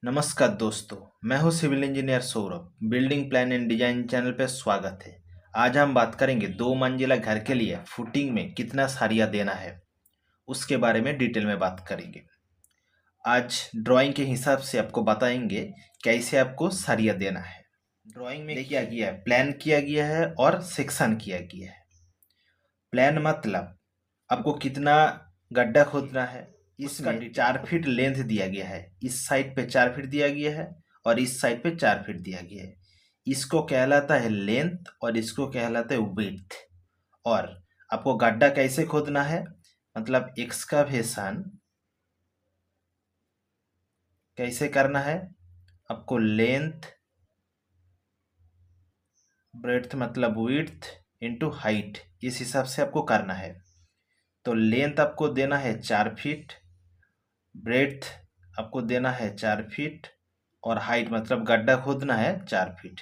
नमस्कार दोस्तों, मैं हूं civil engineer Saurabh. Building plan and design channel पर स्वागत है। आज हम बात करेंगे 2 मंजिला घर के लिए फुटिंग में कितना सरिया देना है, उसके बारे में डिटेल में बात करेंगे। आज ड्राइंग के हिसाब से आपको बताएंगे कैसे आपको सरिया देना है। ड्राइंग में किया गया है, प्लान किया गया है और सेक्शन किया गया है। प्लान मतलब आपको कितना गड्ढा खोदना है, इसमें 4 फीट लेंथ दिया गया है। इस साइड पे 4 फीट दिया गया है और इस साइड पे 4 फीट दिया गया है। इसको कहलाता है लेंथ और इसको कहलाता है विड्थ। और आपको गड्ढा कैसे खोदना है, मतलब एक्सकावेशन कैसे करना है, आपको लेंथ ब्रेड्थ मतलब विड्थ इंटू हाइट, इस हिसाब से आपको करना है। तो लेंथ आपको देना है 4 फीट, ब्रेड्थ आपको देना है 4 फीट और हाइट मतलब गड्ढा खोदना है 4 फीट।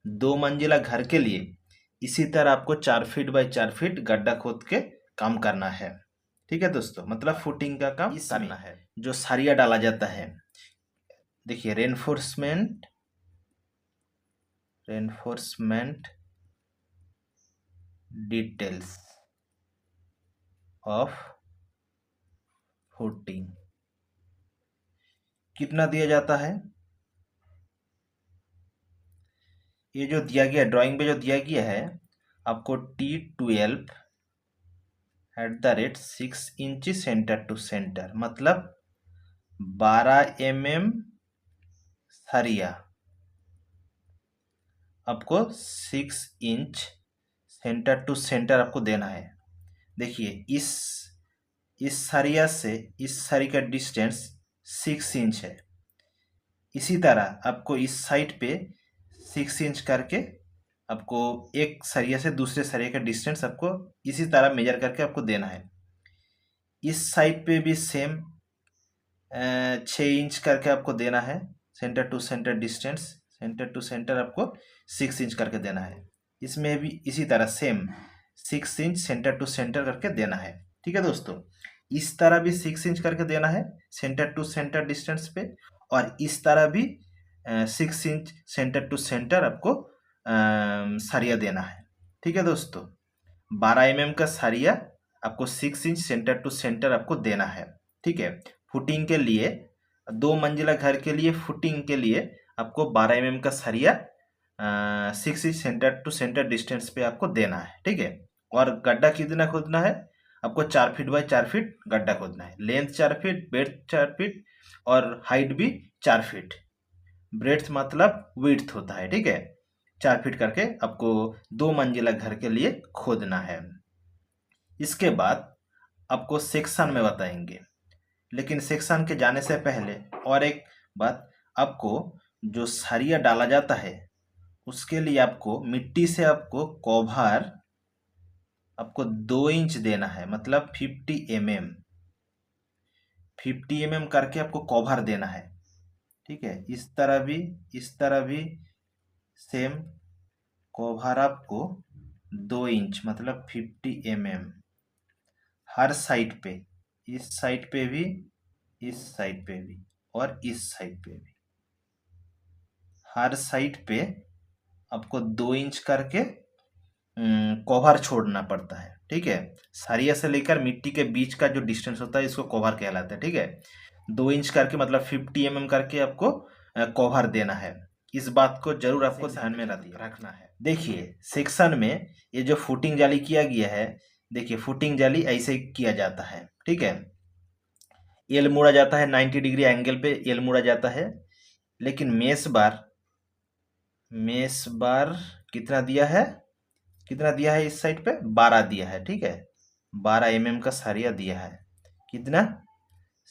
2 मंजिला घर के लिए इसी तरह आपको 4 फीट बाय 4 फीट गड्ढा खोद के काम करना है। ठीक है दोस्तों, मतलब फुटिंग का काम करना है। जो सरिया डाला जाता है, देखिए रेनफोर्समेंट डिटेल्स ऑफ फुटिंग कितना दिया जाता है, ये जो दिया गया ड्राइंग में जो दिया गया है, आपको T12 @ 6 inch centre to centre मतलब 12 mm सरिया आपको 6 इंच सेंटर टू सेंटर आपको देना है। देखिए इस सरिया से इस सरी का डिस्टेंस 6 इंच है। इसी तरह आपको इस साइड पे 6 इंच करके आपको एक सरिया से दूसरे सरिया का डिस्टेंस आपको इसी तरह मेजर करके आपको देना है। इस साइड पे भी सेम 6 इंच करके आपको देना है। Centre to centre distance, centre to centre आपको 6 इंच करके देना है। इसमें भी इसी तरह same 6 inch centre to centre करके देना है। ठीक है दोस्तों, इस तरह भी 6 इंच करके देना है सेंटर टू सेंटर डिस्टेंस पे, और इस तरह भी 6 इंच सेंटर टू सेंटर आपको सरिया देना है। ठीक है दोस्तों, 12 mm का सरिया आपको 6 इंच सेंटर टू सेंटर आपको देना है। ठीक है, फुटिंग के लिए 2 मंजिला घर के लिए फुटिंग के लिए आपको 12 mm का सरिया 6 inch centre to centre distance पे आपको देना है। ठीक है, और गड्ढा कितना खोदना है, आपको 4 फीट बाय 4 फीट गड्ढा खोदना है। लेंथ 4 फीट, ब्रेड्थ 4 फीट और हाइट भी 4 फीट। ब्रेड्थ मतलब विड्थ होता है। ठीक है, 4 फीट करके आपको 2 मंजिला घर के लिए खोदना है। इसके बाद आपको सेक्शन में बताएंगे, लेकिन सेक्शन के जाने से पहले और एक बात, आपको जो सरिया डाला जाता है उसके लिए आपको मिट्टी से आपको कवर आपको 2 इंच देना है, मतलब 50 mm करके आपको कवर देना है। ठीक है, इस तरह भी सेम कवर आपको 2 इंच मतलब 50 mm हर साइड पे, इस साइड पे भी, इस साइड पे भी और इस साइड पे भी, हर साइड पे आपको 2 इंच करके कवर छोड़ना पड़ता है। ठीक है, सरिया से लेकर मिट्टी के बीच का जो डिस्टेंस होता है इसको कवर कहलाता है। ठीक है, 2 इंच करके मतलब 50 mm करके आपको कवर देना है। इस बात को जरूर आपको ध्यान में रखना है। देखिए सेक्शन में ये जो फुटिंग जाली किया गया है, देखिए फुटिंग जाली ऐसे किया जाता है। ठीक है, एल मुड़ा जाता है 90 डिग्री एंगल पे एल मुड़ा जाता है, लेकिन मेस बार कितना दिया है इस साइड पे 12 दिया है। ठीक है, 12 mm का सरिया दिया है, कितना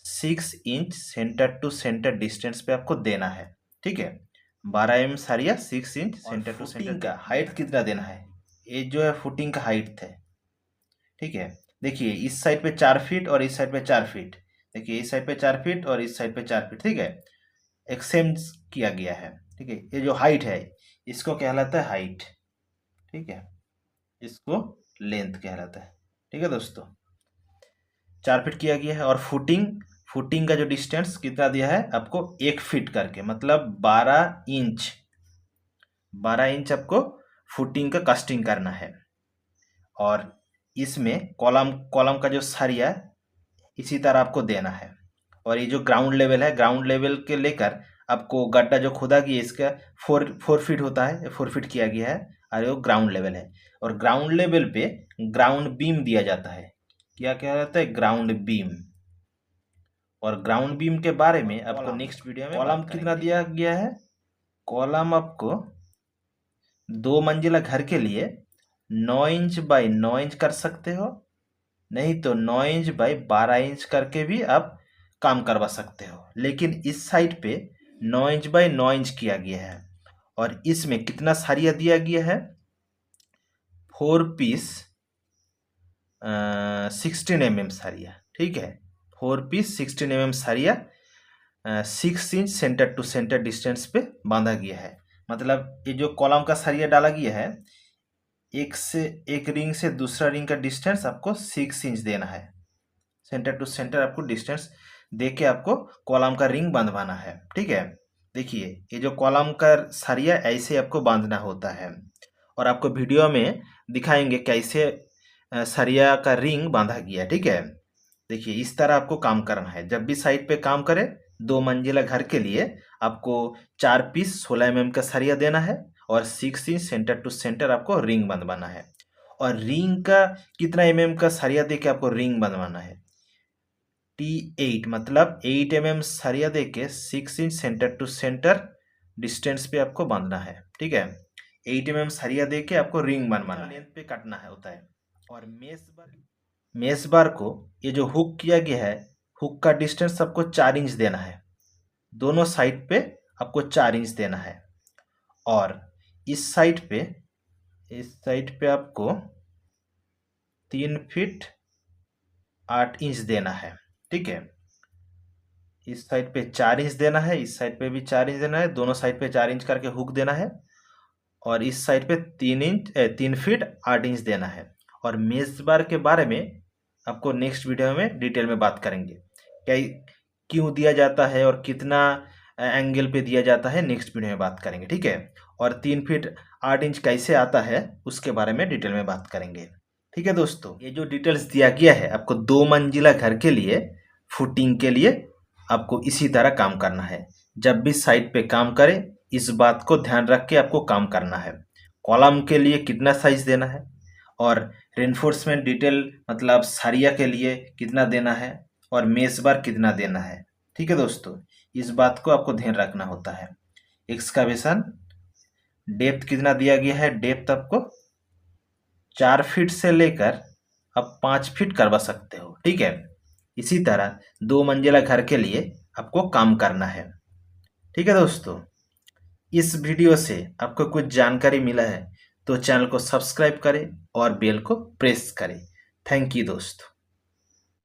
6 inch centre to centre distance पे आपको देना है। ठीक है, 12 mm सरिया 6 इंच सेंटर टू सेंटर का हाइट कितना देना है, ये जो है फुटिंग का हाइट है। ठीक है, देखिए इस साइड पे 4 फीट और इस साइड पे 4 फीट, देखिए इस साइड पे 4 फीट और इस साइड पे 4 फीट। ठीक है, एक्सचेंज किया गया है। ठीक है, ये जो हाइट है इसको कहलाता है हाइट। ठीक है, इसको लेंथ कहलाता है। ठीक है दोस्तों, 4 फीट किया गया है। और फुटिंग का जो डिस्टेंस कितना दिया है आपको 1 फीट करके, मतलब 12 इंच। 12 इंच आपको फुटिंग का कास्टिंग करना है। और इसमें कॉलम कॉलम का जो सरिया इसी तरह आपको देना है। और ये जो ग्राउंड लेवल है, ग्राउंड लेवल के लेकर आपको गड्ढा जो खोदा गया है इसका 4 फीट होता है, 4 फीट किया गया है और वो ग्राउंड लेवल है। और ग्राउंड लेवल पे ग्राउंड बीम दिया जाता है। क्या क्या रहता है? Ground beam. और ग्राउंड बीम के बारे में आपको नेक्स्ट वीडियो में कॉलम कितना दिया गया है? कॉलम आपको 2 मंजिला घर के लिए 9 इंच बाई 9 इंच कर सकते हो, नहीं तो 9 इंच बाई 12 इंच करके भी आप काम करवा सकते हो। लेकिन इस साइड पे 9 इंच बाई 9 इंच किया गया है। और इसमें कितना सरिया दिया गया है? 4 पीस 16 mm सरिया, ठीक है। 4 पीस 16 mm सरिया 6 inch centre to centre distance पे बांधा गया है। मतलब ये जो कॉलम का सरिया डाला गया है, एक रिंग से दूसरा रिंग का डिस्टेंस आपको 6 इंच देना है। सेंटर टू सेंटर आपको डिस्टेंस दे के आपको कॉलम का रिंग बांधवाना है, ठीक है। देखिए ये जो कॉलम का सरिया ऐसे आपको बांधना होता है। और आपको वीडियो में दिखाएंगे कैसे सरिया का रिंग बांधा गया, ठीक है। देखिए इस तरह आपको काम करना है। जब भी साइड पे काम करें 2 मंजिला घर के लिए आपको 4 पीस 16 mm का सरिया देना है और 6 इंच सेंटर टू सेंटर आपको रिंग बंधवाना है। और रिंग का कितना का सरिया दे के आपको रिंग बंधवाना है? T8, मतलब 8 mm सरिया दे के 6 inch centre to centre distance पे आपको बांधना है, ठीक है। 8 mm सरिया दे के आपको रिंग बनवाना लेंथ पे काटना है होता है। और मेस बार को ये जो हुक किया गया है, हुक का डिस्टेंस आपको 4 इंच देना है। दोनों साइड पे आपको 4 इंच देना है। और इस साइड पे आपको 3 फीट 8 इंच देना है, ठीक है। इस साइड पे 4 इंच देना है, इस साइड पे भी 4 इंच देना है, दोनों साइड पे 4 इंच करके हुक देना है। और इस साइड पे 3 फीट 8 इंच देना है। और मेज बार के बारे में आपको नेक्स्ट वीडियो में डिटेल में बात करेंगे, क्या क्यों दिया जाता है और कितना एंगल पे दिया जाता है, नेक्स्ट वीडियो में बात करेंगे, ठीक है। और 3 फीट 8 इंच कैसे आता है उसके बारे में डिटेल में बात करेंगे, ठीक है दोस्तों। ये जो डिटेल्स दिया गया है आपको 2 मंजिला घर के लिए फुटिंग के लिए आपको इसी तरह काम करना है। जब भी साइड पे काम करें इस बात को ध्यान रख के आपको काम करना है। कॉलम के लिए कितना साइज देना है और रेनफोर्समेंट डिटेल मतलब सरिया के लिए कितना देना है और मेस बार कितना देना है, ठीक है दोस्तों। इस बात को आपको ध्यान रखना होता है। एक्सकावेशन डेप्थ कितना दिया गया है? डेप्थ आपको 4 फीट से लेकर आप 5 फीट करवा सकते हो, ठीक है। इसी तरह 2 मंजिला घर के लिए आपको काम करना है, ठीक है दोस्तों। इस वीडियो से आपको कुछ जानकारी मिला है तो चैनल को सब्सक्राइब करें और बेल को प्रेस करें। थैंक यू दोस्तों।